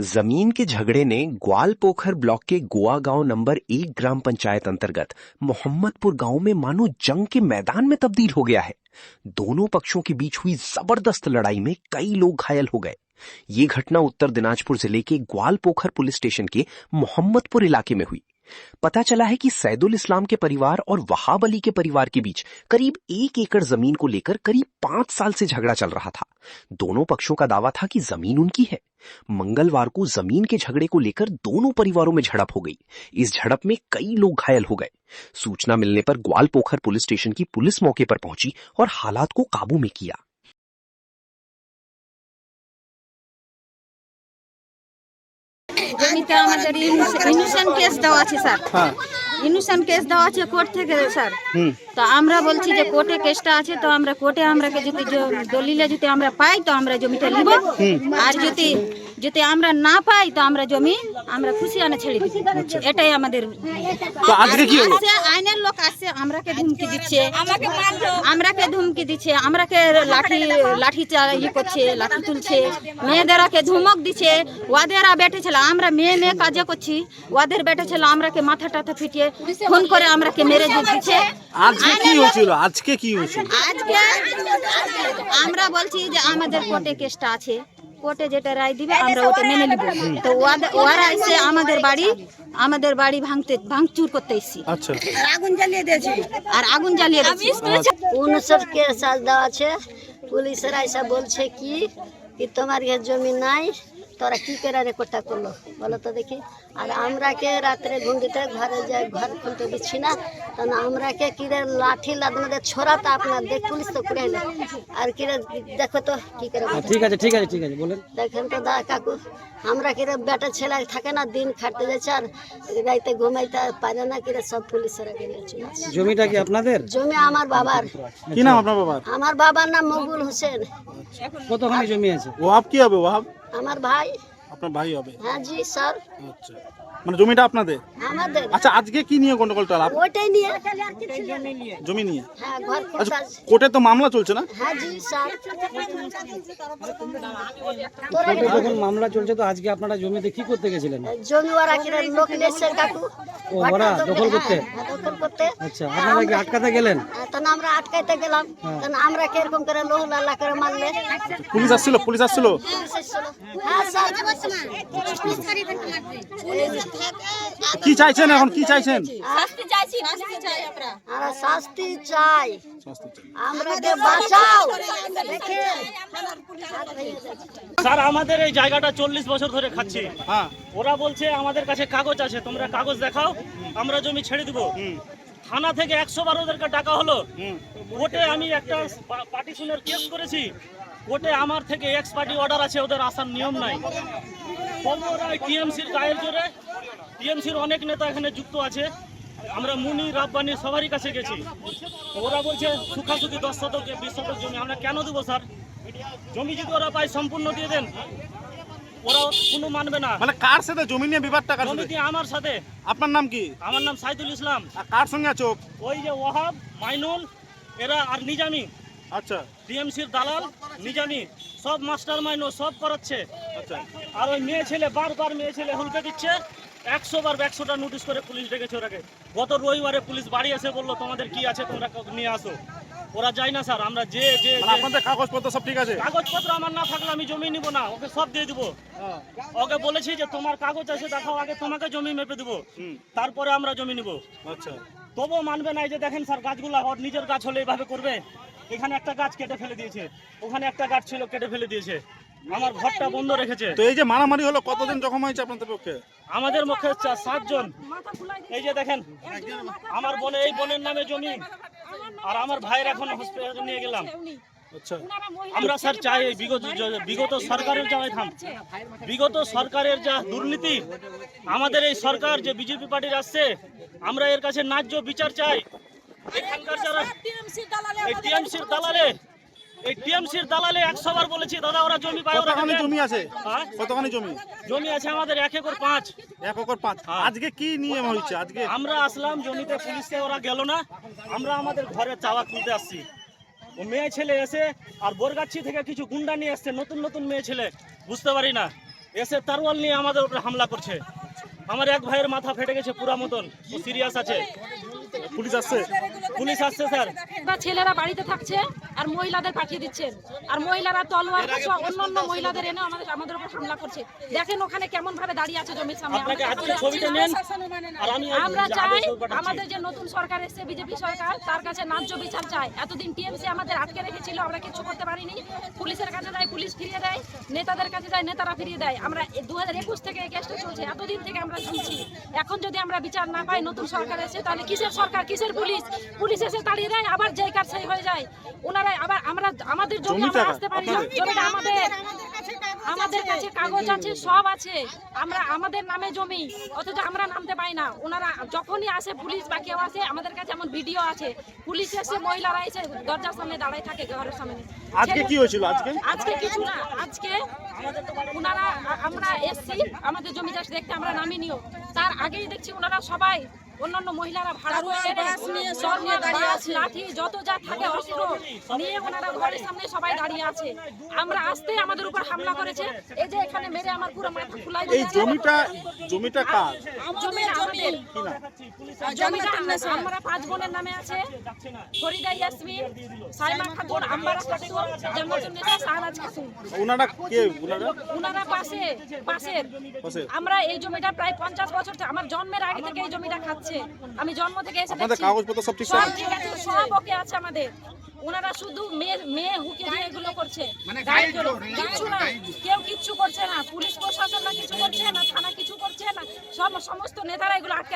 जमीन के झगड़े ने ग्वालपोखर ब्लॉक के गोवा गांव नंबर 1 ग्राम पंचायत अंतर्गत मोहम्मदपुर गांव में मानो जंग के मैदान में तब्दील हो गया है। दोनों पक्षों के बीच हुई जबरदस्त लड़ाई में कई लोग घायल हो गए। ये घटना उत्तर दिनाजपुर जिले के ग्वालपोखर पुलिस स्टेशन के मोहम्मदपुर इलाके में हुई। पता चला है कि सैदुल इस्लाम के परिवार और वहाब अली के परिवार के बीच करीब 1 एकड़ जमीन को लेकर करीब 5 साल से झगड़ा चल रहा था। दोनों पक्षों का दावा था कि जमीन उनकी है। मंगलवार को जमीन के झगड़े को लेकर दोनों परिवारों में झड़प हो गई। इस झड़प में कई लोग घायल हो गए। सूचना मिलने पर ग्वालपोखर पुलिस स्टेशन की पुलिस मौके पर पहुंची और हालात को काबू में किया। জমিতে আমাদের ইনুশন কেস দেওয়া আছে স্যার। ইনুশন কেস দেওয়া আছে কোর্ট থেকে স্যার। তো আমরা বলছি যে কোর্টে কেসটা আছে, তো আমরা কোর্টে আমরাকে যদি দলিলে যদি আমরা পাই তো আমরা জমিটা নিব, আর যদি আমরা না পাই তো আমরা জমি আমরা খুশি আনে ছেড়ে দিব। এটাই আমাদের। তো আজকে কি হলো? আইনের লোক আসছে, আমরাকে ধুমকি দিচ্ছে, আমরাকে লাঠি করছে, লাঠি তুলছে, মেয়েদেরকে ধমক দিচ্ছে। ওদেরা বেটে ছিল, আমরা মেয়ে কাজে করছি, ওদের বেটে ছিল আমরাকে মাথা টাথা ফিটিয়ে ফোন করে আমরাকে মেরে দিচ্ছে। আজকে কি হয়েছিল? আজকে আমরা বলছি যে আমাদের কোর্টে কেসটা আছে, কোর্টে যেটা রায় দিবে আমরা ওটা মেনে নিব। তো ওরা এসে আমাদের বাড়ি ভাঙচুর করতে এসেছি। আচ্ছা, আগুন জ্বালিয়ে দিয়েছি। 59 কেস দেওয়া আছে। পুলিশেরা এসে বলছে কি তোমার জমি নাই, তোরা কি করে রেকর্ডটা করলো বলো তো দেখি। আর আমরাকে রাত্রে ঘুমটিতে ঘরে যাই, ঘর খুলতে দিচ্ছি না, তখন আমরাকে কিরে লাঠি লাদনে ছোড়াতে আপনার দেখ পুলিশ তো করে এলো। আর কিরে দেখো তো কি করে। ঠিক আছে বলেন। দেখেন তো দা কাকু, আমরা কিরে বেটা ছেলে থাকে না, দিন খাটতে যাচ্ছে আর রাইতে ঘুমাইতে পারে না, কিরে সব পুলিশেরা কিনে চলে আসে। জমিটা কি আপনাদের? জমি আমার বাবার। কি নাম আপনার বাবার? আমার বাবার নাম মকবুল হোসেন। কতখানি জমি আছে? ওয়াহাব কি হবে? ওয়াহাব আমার ভাই। আপনার ভাই হবে? হ্যাঁ জি স্যার। আচ্ছা, মানে জমিটা আপনাদের? আমাদের। আচ্ছা, আজকে কি নিয়ে গন্ডগোলটা? ওইটাই নিয়ে, জমি নিয়ে। হ্যাঁ, ঘর আচ্ছা, কোর্টে তো মামলা চলছে না? হ্যাঁ জি স্যার। কোর্টে যখন মামলা চলছে তো আজকে আপনারা জমিতে কি করতে গেছিলেন? জমি ওরা কিনে লোক নিয়েছে কাকু। ওরা দখল করতে? দখল করতে। আচ্ছা, আপনারা কি আটকাতে গেলেন? তখন আমরা আটকাইতে গেলাম, তখন আমরা কিরকম করে লোহ লাল্লা করে মারলে। পুলিশ আসছিল? হ্যাঁ স্যার। কি চাইছেন এখন? কি চাইছেন? শাস্তি চাই, আমরাকে বাঁচাও। স্যার, আমাদের এই জায়গাটা 40 বছর ধরে খাচ্ছি। ওরা বলছে আমাদের কাছে কাগজ আছে, তোমরা কাগজ দেখাও, আমরা জমি ছেড়ে দিব। থানা থেকে 100 বার ওদেরকে ডাকা হলো। কোর্টে আমি একটা পার্টিশনের কেস করেছি, কোর্টে আমার থেকে এক্স পার্টি অর্ডার আছে, ওদের আসার নিয়ম নাই। ওরা টিএমসির গায়ের জোরে, টিএমসির অনেক নেতা এখানে যুক্ত আছে, আমরা মুনি রাব্বানি সবারই কাছে গেছি। ওরা বলছে সুখাসুখি 10 শতক 20 শতক জমি আমরা কেন দেবো স্যার? জমি যদি ওরা পায় সম্পূর্ণ দিয়ে দেন, ওরা কোনো মানবে না। মানে কার সাথে জমি নিয়ে বিবাদটা? জমি দিয়ে আমার সাথে। আপনার নাম কি? আমার নাম সাইদুল ইসলাম। কার সঙ্গে আছো? ওই যে ওয়াহাব, মাইনুল, এরা আর নিজামি। আচ্ছা, টিএমসির দালাল নিজামি সব মাস্টার মাইন্ড সব করাচ্ছে। আচ্ছা, আর ওই মেয়ে ছেলে বারবার হুলকে দিচ্ছে। 100 বার 100টা নোটিশ করে পুলিশ ডেকেছে ওরাকে। গত রবিবারে পুলিশ বাড়ি এসে বললো তোমাদের কি আছে তোমরা নিয়ে আসো। ওরা যায় না স্যার। আমরা যে আপনাদের কাগজপত্র সব ঠিক আছে? কাগজপত্র আমার না থাকলে আমি জমি নিব না, ওকে সব দিয়ে দিব। ওকে বলেছি যে তোমার কাগজ আছে দেখাও, আগে তোমাকে জমি মেপে দেবো, তারপরে আমরা জমি নিব। আচ্ছা, তবুও মানবে না। এই যে দেখেন স্যার, গাছগুলো ওর নিজের গাছ হলে এইভাবে করবে। এখানে একটা গাছ কেটে ফেলে দিয়েছে, ওখানে একটা গাছ ছিল কেটে ফেলে দিয়েছে, আমার ঘরটা বন্ধ রেখেছে। তো এই যে মারামারি হলো, কতজন জখম হয়েছে আপনাদের পক্ষে? আমাদের পক্ষে 7 জন। এই যে দেখেন, আমার এই বোনের নামে জমি, আর আমার ভাইয়ের এখন হসপিটালে নিয়ে গেলাম। আচ্ছা, আমরা স্যার চাই বিগত সরকারের বিগত সরকারের যা দুর্নীতি, আমাদের এই সরকার যে বিজেপি পার্টির আসছে, আমরা এর কাছে ন্যায্য বিচার চাই। এখানকার যারা টিএমসির দালালে 100 বার বলেছি দাদা ওরা জমি পায়। কতখানি জমি আছে? কতখানি জমি আছে আমাদের 1 একর 5। 1 একর 5। আজকে কি নিয়ম হয়েছে? আজকে আমরা আসলাম জমিতে, পুলিশে ওরা গেল না, আমরা আমাদের ঘরে চাওয়া তুলতে আসছি। ও মেয়ে ছেলে এসে আর বোরগাছি থেকে কিছু গুন্ডা নিয়ে আসছে, নতুন মেয়ে ছেলে, বুঝতে পারি না। এসে তারওয়াল নিয়ে আমাদের উপরে হামলা করছে। আমার এক ভাইয়ের মাথা ফেটে গেছে পুরা মতন, ও সিরিয়াস আছে। পুলিশ আসছে, পুলিশ আসছে স্যার। বা ছেলেরা বাড়িতে থাকছে আর মহিলাদের পাঠিয়ে দিচ্ছেন, আর মহিলারা তলোয়ার সহ অন্য মহিলাদের এনে আমাদের উপর হামলা করছে। দেখেন ওখানে কেমন ভাবে দাঁড়িয়ে আছে জমির সামনে। আপনাকে আজকে ছবিটা নেন, আর আমি আমরা চাই আমাদের যে নতুন সরকার এসেছে বিজেপি সরকার, তার কাছে ন্যায্য বিচার চাই। এতদিন টিএমসি আমাদের আটকে রেখেছিল, আমরা কিছু করতে পারিনি। পুলিশের কাছে যায়, পুলিশ ফিরিয়ে দেয়, নেতাদের কাছে যায়, নেতারা ফিরিয়ে দেয়। আমরা 2021 থেকে এই কেসটা চলছে, এতদিন থেকে আমরা শুনছি। এখন যদি আমরা বিচার না পাই, নতুন সরকার এসে, তাহলে কিসের সরকার, কিসের পুলিশ? পুলিশ এসে তাড়িয়ে দেয়, আবার যেই কাজ সেই হয়ে যায়। ওনারা আবার আমাদের জমি আমরা আসতে পারি না। জমিটা আমাদের কাছে কাগজ আছে, সব আছে, আমাদের নামে জমি, অথচ আমরা নামতে পাই না। ওনারা যখনই আসে, পুলিশ বা কেউ আসে, আমাদের কাছে এমন ভিডিও আছে, পুলিশ এসে মহিলারা এসে দরজার সামনে দাঁড়ায় থাকে, ঘরের সামনে। আজকে কি হয়েছিল? আজকে কিছু না, আজকে ওনারা আমরা এসছি আমাদের জমি চাষ দেখতে, আমরা নামিনিও। তার আগেই দেখছি ওনারা সবাই অন্যান্য মহিলারা ভাড়া করে লাঠি যত যা থাকে অস্ত্র নিয়ে ওনারা ঘরের সামনে সবাই দাঁড়িয়ে আছে। আমরা আসতে আমাদের উপর হামলা করেছে। এই যে এখানে মেরে আমার পুরো মাথা ফুলাই এই জমিটা কার? জমিটা আমাদের। জমিটা আমরা 5 বোনের নামে আছে, ফরিদা ইয়াসমিন, সাইমা খাতুন, আম্বারা খাতুন, জান্নাতুন্নেসা, শাহনাজ খাতুন। ওনারা কে? ওনারা পাশের। আমরা এই জমিটা প্রায় 50 বছর থেকে, আমার জন্মের আগে থেকে এই জমিটা খাচ্ছে। আমি জন্ম থেকে এসে আপনাদের দেখছি কাগজপত্র সব সব ঠিক আছে, সব ওকে আছে আমাদের। ওনারা শুধু মেয়ে হুকে দিয়ে এগুলো করছে, কিচ্ছু না, কেউ কিচ্ছু করছে না। পুলিশ প্রশাসন না কিছু করছে না, থানা কিছু করছে না, সমস্ত নেতারা এগুলো আটকে